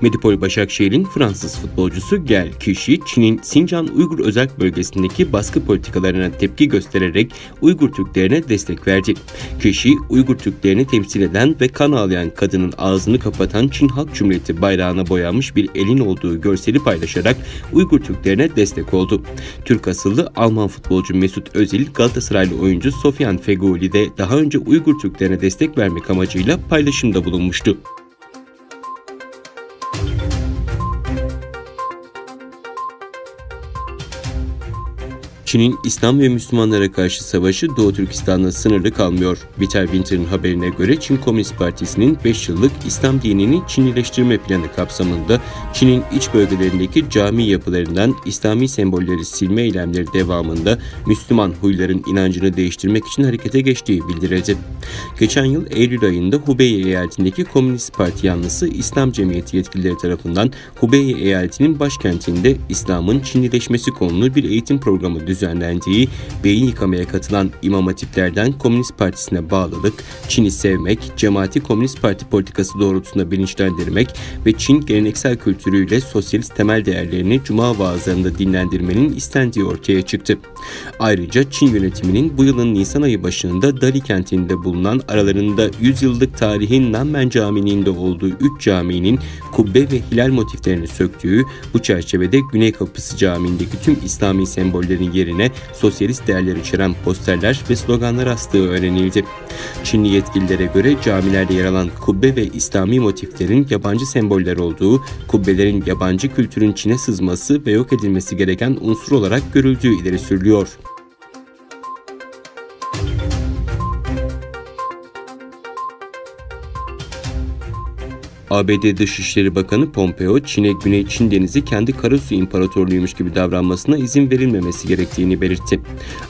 Medipol Başakşehir'in Fransız futbolcusu Clichy, Çin'in Sincan Uygur Özerk Bölgesi'ndeki baskı politikalarına tepki göstererek Uygur Türklerine destek verdi. Clichy, Uygur Türklerini temsil eden ve kan ağlayan kadının ağzını kapatan Çin Halk Cumhuriyeti bayrağına boyanmış bir elin olduğu görseli paylaşarak Uygur Türklerine destek oldu. Türk asıllı Alman futbolcu Mesut Özil, Galatasaraylı oyuncu Sofyan Feghouli de daha önce Uygur Türklerine destek vermek amacıyla paylaşımda bulunmuştu. Çin'in İslam ve Müslümanlara karşı savaşı Doğu Türkistan'la sınırlı kalmıyor. Biter Winter'ın haberine göre Çin Komünist Partisi'nin 5 yıllık İslam dinini Çinileştirme planı kapsamında Çin'in iç bölgelerindeki cami yapılarından İslami sembolleri silme eylemleri devamında Müslüman huyların inancını değiştirmek için harekete geçtiği bildirildi. Geçen yıl Eylül ayında Hubei eyaletindeki Komünist Parti yanlısı İslam Cemiyeti yetkilileri tarafından Hubei eyaletinin başkentinde İslam'ın Çinileşmesi konulu bir eğitim programı düzenlendiği, beyin yıkamaya katılan İmam Hatiplerden Komünist Partisi'ne bağlılık, Çin'i sevmek, cemaati Komünist Parti politikası doğrultusunda bilinçlendirmek ve Çin geleneksel kültürüyle sosyalist temel değerlerini cuma vaazlarında dinlendirmenin istendiği ortaya çıktı. Ayrıca Çin yönetiminin bu yılın Nisan ayı başında Dali kentinde bulunan aralarında 100 yıllık tarihin Nanmen Camii'nin de olduğu 3 caminin kubbe ve hilal motiflerini söktüğü, bu çerçevede Güney Kapısı Camii'ndeki tüm İslami sembollerin yerine sosyalist değerler içeren posterler ve sloganlar astığı öğrenildi. Çinli yetkililere göre camilerde yer alan kubbe ve İslami motiflerin yabancı semboller olduğu, kubbelerin yabancı kültürün Çin'e sızması ve yok edilmesi gereken unsur olarak görüldüğü ileri sürülüyor. ABD Dışişleri Bakanı Pompeo, Çin'e Güney Çin Denizi kendi karasuyu imparatorluğuymuş gibi davranmasına izin verilmemesi gerektiğini belirtti.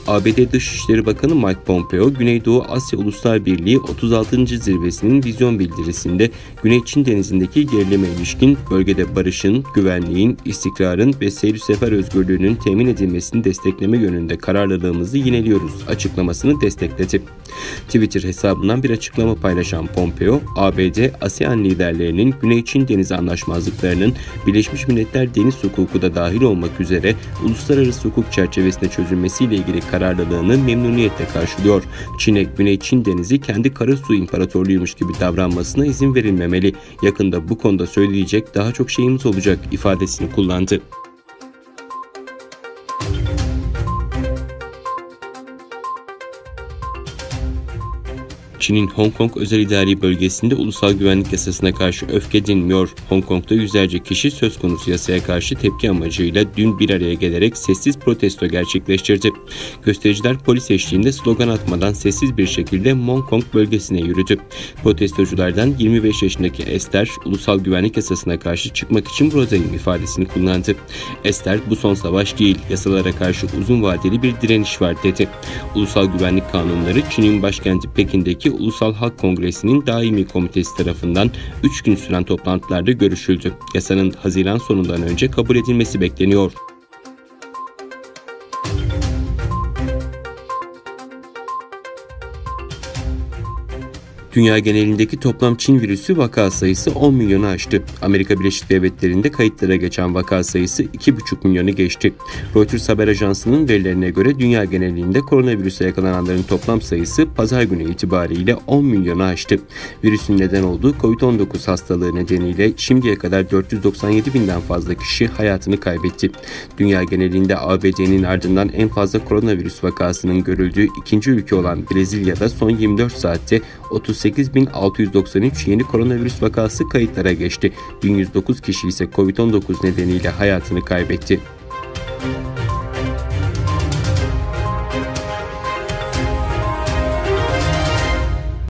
ABD Dışişleri Bakanı Mike Pompeo, Güneydoğu Asya Uluslar Birliği 36. Zirvesi'nin vizyon bildirisinde Güney Çin Denizi'ndeki gerilime ilişkin bölgede barışın, güvenliğin, istikrarın ve seyir sefer özgürlüğünün temin edilmesini destekleme yönünde kararlılığımızı yineliyoruz açıklamasını destekledi. Twitter hesabından bir açıklama paylaşan Pompeo, ABD, ASEAN liderleri Güney Çin Denizi anlaşmazlıklarının Birleşmiş Milletler Deniz Hukuku da dahil olmak üzere uluslararası hukuk çerçevesinde çözülmesiyle ilgili kararlılığını memnuniyetle karşılıyor. Çin'e Güney Çin Denizi kendi karasuyu imparatorluğuymuş gibi davranmasına izin verilmemeli. Yakında bu konuda söyleyecek daha çok şeyimiz olacak ifadesini kullandı. Çin'in Hong Kong özel idari bölgesinde ulusal güvenlik yasasına karşı öfke dinmiyor. Hong Kong'da yüzlerce kişi söz konusu yasaya karşı tepki amacıyla dün bir araya gelerek sessiz protesto gerçekleştirdi. Göstericiler polis eşliğinde slogan atmadan sessiz bir şekilde Hong Kong bölgesine yürüdü. Protestoculardan 25 yaşındaki Esther, ulusal güvenlik yasasına karşı çıkmak için buradayım ifadesini kullandı. Esther, bu son savaş değil, yasalara karşı uzun vadeli bir direniş var dedi. Ulusal güvenlik kanunları Çin'in başkenti Pekin'deki Ulusal Halk Kongresi'nin daimi komitesi tarafından 3 gün süren toplantılarda görüşüldü. Yasanın Haziran sonundan önce kabul edilmesi bekleniyor. Dünya genelindeki toplam Çin virüsü vaka sayısı 10 milyonu aştı. Amerika Birleşik Devletleri'nde kayıtlara geçen vaka sayısı 2,5 milyonu geçti. Reuters haber ajansının verilerine göre dünya genelinde koronavirüse yakalananların toplam sayısı pazar günü itibariyle 10 milyonu aştı. Virüsün neden olduğu COVID-19 hastalığı nedeniyle şimdiye kadar 497 binden fazla kişi hayatını kaybetti. Dünya genelinde ABD'nin ardından en fazla koronavirüs vakasının görüldüğü ikinci ülke olan Brezilya'da son 24 saatte 38.693 yeni koronavirüs vakası kayıtlara geçti. 1109 kişi ise COVID-19 nedeniyle hayatını kaybetti.